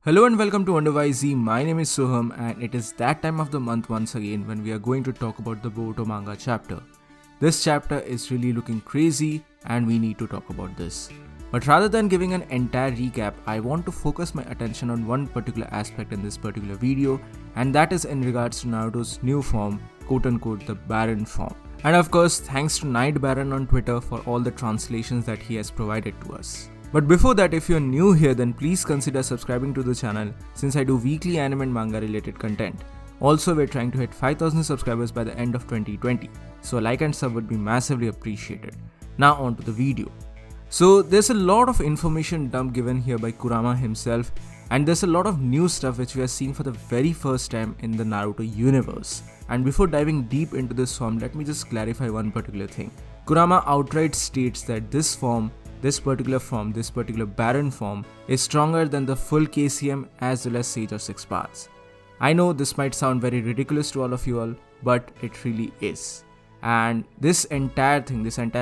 Hello and welcome to UnderYZ. My name is Soham and it is that time of the month once again when we are going to talk about the Boruto manga chapter. This chapter is really looking crazy and we need to talk about this. But rather than giving an entire recap, I want to focus my attention on one particular aspect in this particular video, and that is in regards to Naruto's new form, quote unquote the Baron form. And of course, thanks to Night Baron on Twitter for all the translations that he has provided to us. But before that, if you're new here, then please consider subscribing to the channel since I do weekly anime and manga related content. Also, we're trying to hit 5,000 subscribers by the end of 2020, so a like and sub would be massively appreciated. Now on to the video. So there's a lot of information dump given here by Kurama himself, and there's a lot of new stuff which we are seeing for the very first time in the Naruto universe. And before diving deep into this form, let me just clarify one particular thing. Kurama outright states that this particular Baron form is stronger than the full KCM as well as Sage of Six Paths. I know this might sound very ridiculous to all of you all, but it really is. And this entire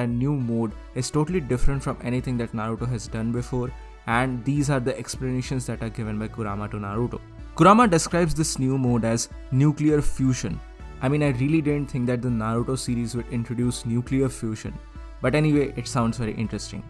new mode is totally different from anything that Naruto has done before, and these are the explanations that are given by Kurama to Naruto. Kurama describes this new mode as nuclear fusion. I mean, I really didn't think that the Naruto series would introduce nuclear fusion, but anyway, it sounds very interesting.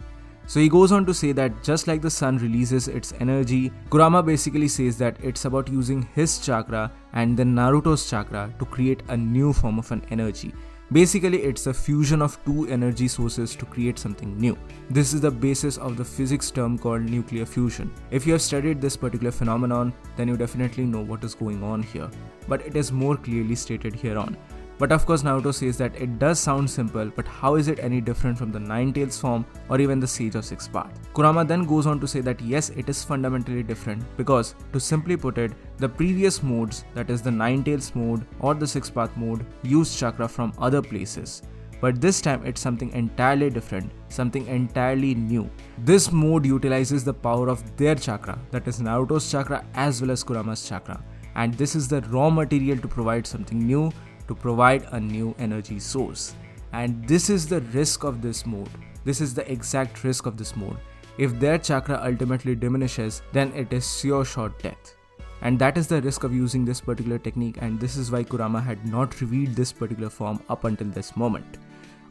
So he goes on to say that just like the sun releases its energy, Kurama basically says that it's about using his chakra and then Naruto's chakra to create a new form of an energy. Basically, it's a fusion of two energy sources to create something new. This is the basis of the physics term called nuclear fusion. If you have studied this particular phenomenon, then you definitely know what is going on here, but it is more clearly stated here on. But of course, Naruto says that it does sound simple, but how is it any different from the Nine-Tails form or even the Sage of Six Paths? Kurama then goes on to say that yes, it is fundamentally different because, to simply put it, the previous modes, that is the Nine-Tails mode or the Six Path mode, used chakra from other places. But this time it's something entirely different, something entirely new. This mode utilizes the power of their chakra, that is Naruto's chakra as well as Kurama's chakra. And this is the raw material to provide something new, to provide a new energy source. And this is the risk of this mode. This is the exact risk of this mode. If their chakra ultimately diminishes, then it is sure shot death. And that is the risk of using this particular technique, and this is why Kurama had not revealed this particular form up until this moment.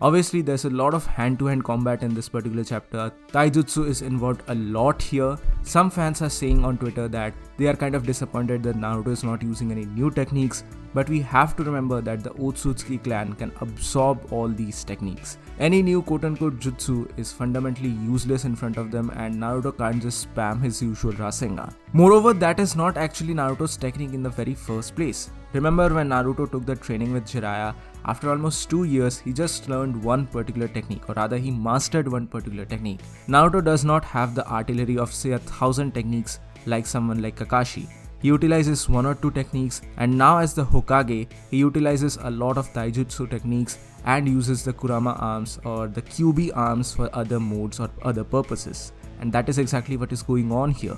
Obviously, there's a lot of hand-to-hand combat in this particular chapter. Taijutsu is involved a lot here. Some fans are saying on Twitter that they are kind of disappointed that Naruto is not using any new techniques, but we have to remember that the Otsutsuki clan can absorb all these techniques. Any new quote-unquote jutsu is fundamentally useless in front of them, and Naruto can't just spam his usual Rasengan. Moreover, that is not actually Naruto's technique in the very first place. Remember when Naruto took the training with Jiraiya? After almost 2 years, he just learned one particular technique, or rather he mastered one particular technique. Naruto does not have the artillery of say 1,000 techniques like someone like Kakashi. He utilizes 1 or 2 techniques, and now as the Hokage, he utilizes a lot of taijutsu techniques and uses the Kurama arms or the Kyuubi arms for other modes or other purposes. And that is exactly what is going on here.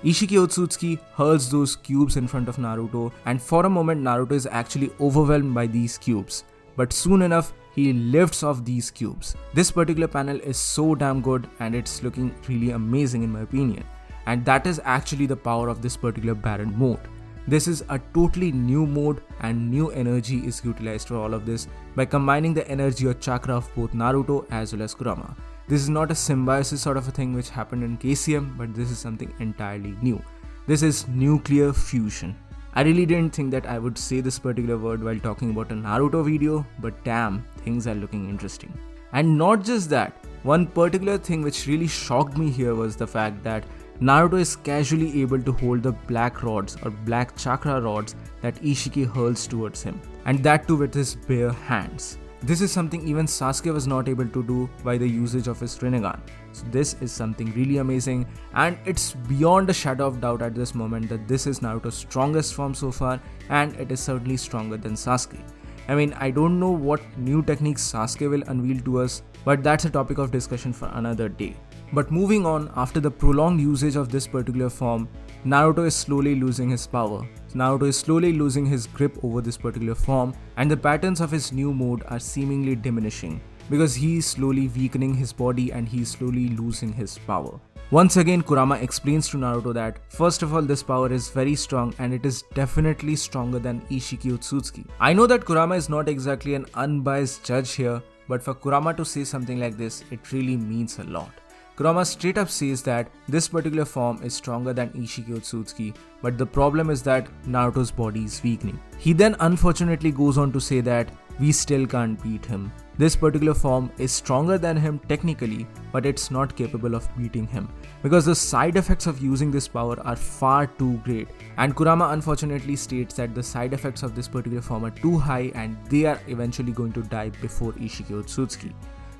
Ishiki Otsutsuki hurls those cubes in front of Naruto, and for a moment Naruto is actually overwhelmed by these cubes. But soon enough, he lifts off these cubes. This particular panel is so damn good and it's looking really amazing in my opinion. And that is actually the power of this particular Baron mode. This is a totally new mode, and new energy is utilized for all of this by combining the energy or chakra of both Naruto as well as Kurama. This is not a symbiosis sort of a thing which happened in KCM, but this is something entirely new. This is nuclear fusion. I really didn't think that I would say this particular word while talking about a Naruto video, but damn, things are looking interesting. And not just that, one particular thing which really shocked me here was the fact that Naruto is casually able to hold the black rods or black chakra rods that Ishiki hurls towards him, and that too with his bare hands. This is something even Sasuke was not able to do by the usage of his Rinnegan. So this is something really amazing, and it's beyond a shadow of doubt at this moment that this is Naruto's strongest form so far, and it is certainly stronger than Sasuke. I mean, I don't know what new techniques Sasuke will unveil to us, but that's a topic of discussion for another day. But moving on, after the prolonged usage of this particular form, Naruto is slowly losing his power. Naruto is slowly losing his grip over this particular form, and the patterns of his new mode are seemingly diminishing because he is slowly weakening his body and he is slowly losing his power. Once again, Kurama explains to Naruto that first of all, this power is very strong and it is definitely stronger than Ishiki Otsutsuki. I know that Kurama is not exactly an unbiased judge here, but for Kurama to say something like this, it really means a lot. Kurama straight up says that this particular form is stronger than Ishiki Otsutsuki, but the problem is that Naruto's body is weakening. He then unfortunately goes on to say that we still can't beat him. This particular form is stronger than him technically, but it's not capable of beating him because the side effects of using this power are far too great, and Kurama unfortunately states that the side effects of this particular form are too high and they are eventually going to die before Ishiki Otsutsuki.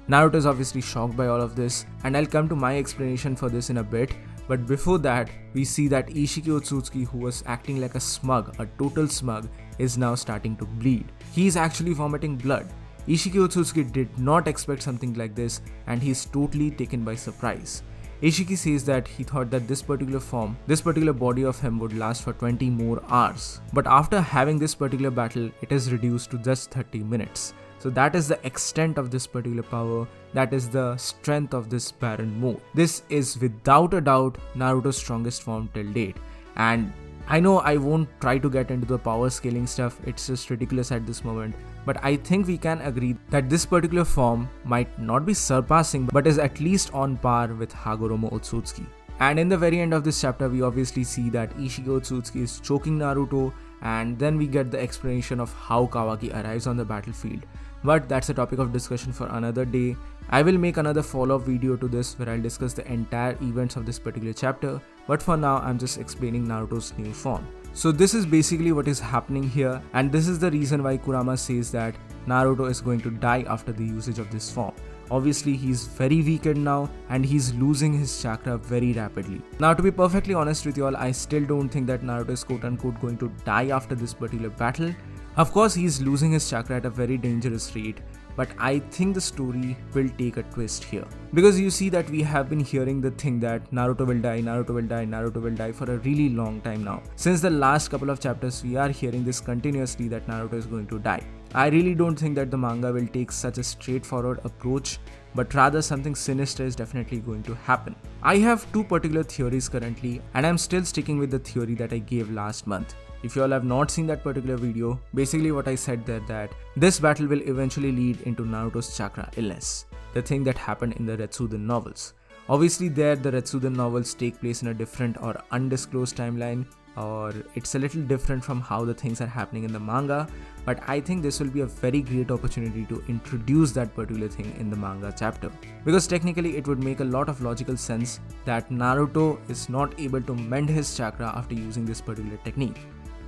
Naruto is obviously shocked by all of this, and I'll come to my explanation for this in a bit. But before that, we see that Ishiki Otsutsuki, who was acting like a smug, a total smug, is now starting to bleed. He is actually vomiting blood. Ishiki Otsutsuki did not expect something like this, and he is totally taken by surprise. Ishiki says that he thought that this particular form, this particular body of him would last for 20 more hours. But after having this particular battle, it is reduced to just 30 minutes. So that is the extent of this particular power, that is the strength of this Baron mode. This is without a doubt Naruto's strongest form till date. And I know I won't try to get into the power scaling stuff, it's just ridiculous at this moment. But I think we can agree that this particular form might not be surpassing, but is at least on par with Hagoromo Otsutsuki. And in the very end of this chapter, we obviously see that Ishiki Otsutsuki is choking Naruto, and then we get the explanation of how Kawaki arrives on the battlefield. But that's a topic of discussion for another day. I will make another follow-up video to this where I'll discuss the entire events of this particular chapter, but for now I'm just explaining Naruto's new form. So this is basically what is happening here, and this is the reason why Kurama says that Naruto is going to die after the usage of this form. Obviously he's very weakened now and he's losing his chakra very rapidly. Now to be perfectly honest with you all, I still don't think that Naruto is quote-unquote going to die after this particular battle. Of course he's losing his chakra at a very dangerous rate, but I think the story will take a twist here. Because you see that we have been hearing the thing that Naruto will die, Naruto will die, Naruto will die for a really long time now. Since the last couple of chapters we are hearing this continuously that Naruto is going to die. I really don't think that the manga will take such a straightforward approach, but rather something sinister is definitely going to happen. I have two particular theories currently, and I'm still sticking with the theory that I gave last month. If you all have not seen that particular video, basically what I said there that this battle will eventually lead into Naruto's chakra illness, the thing that happened in the Retsuden novels. Obviously there the Retsuden novels take place in a different or undisclosed timeline, or it's a little different from how the things are happening in the manga, but I think this will be a very great opportunity to introduce that particular thing in the manga chapter. Because technically it would make a lot of logical sense that Naruto is not able to mend his chakra after using this particular technique.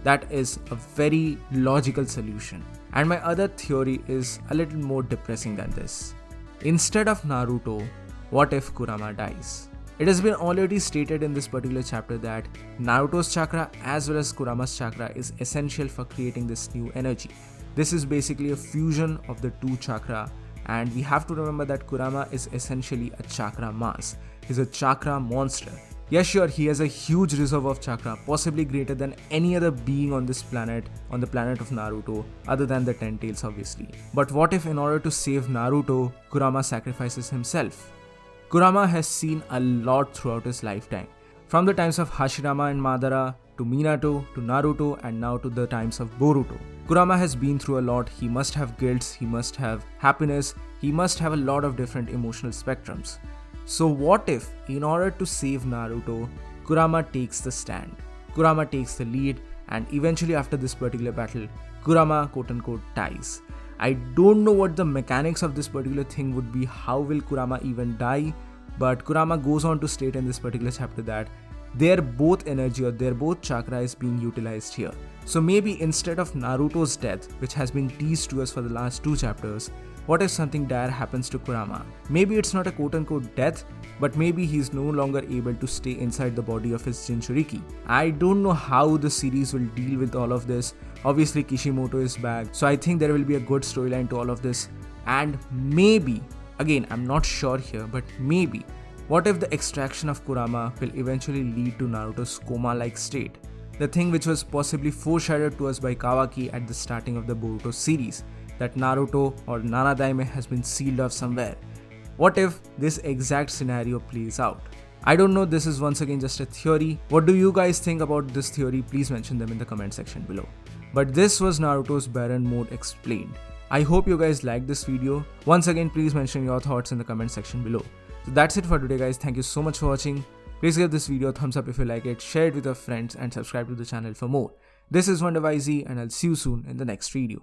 That is a very logical solution. And my other theory is a little more depressing than this. Instead of Naruto, what if Kurama dies? It has been already stated in this particular chapter that Naruto's chakra as well as Kurama's chakra is essential for creating this new energy. This is basically a fusion of the two chakra, and we have to remember that Kurama is essentially a chakra mass. He's a chakra monster. Yes, sure, he has a huge reserve of chakra, possibly greater than any other being on this planet, on the planet of Naruto, other than the Ten Tails obviously. But what if in order to save Naruto, Kurama sacrifices himself? Kurama has seen a lot throughout his lifetime. From the times of Hashirama and Madara, to Minato, to Naruto, and now to the times of Boruto. Kurama has been through a lot. He must have guilt, he must have happiness, he must have a lot of different emotional spectrums. So what if, in order to save Naruto, Kurama takes the stand, Kurama takes the lead, and eventually after this particular battle, Kurama quote-unquote dies. I don't know what the mechanics of this particular thing would be, how will Kurama even die, but Kurama goes on to state in this particular chapter that their both energy or their both chakra is being utilized here. So maybe instead of Naruto's death, which has been teased to us for the last two chapters, what if something dire happens to Kurama? Maybe it's not a quote-unquote death, but maybe he's no longer able to stay inside the body of his Jinchuriki. I don't know how the series will deal with all of this. Obviously Kishimoto is back, so I think there will be a good storyline to all of this. And maybe, again I'm not sure here, but maybe, what if the extraction of Kurama will eventually lead to Naruto's coma-like state? The thing which was possibly foreshadowed to us by Kawaki at the starting of the Boruto series, that Naruto or Nanadaime has been sealed off somewhere. What if this exact scenario plays out? I don't know, this is once again just a theory. What do you guys think about this theory? Please mention them in the comment section below. But this was Naruto's Baron mode explained. I hope you guys liked this video. Once again, please mention your thoughts in the comment section below. So that's it for today guys. Thank you so much for watching. Please give this video a thumbs up if you like it, share it with your friends and subscribe to the channel for more. This is WonderYZ and I'll see you soon in the next video.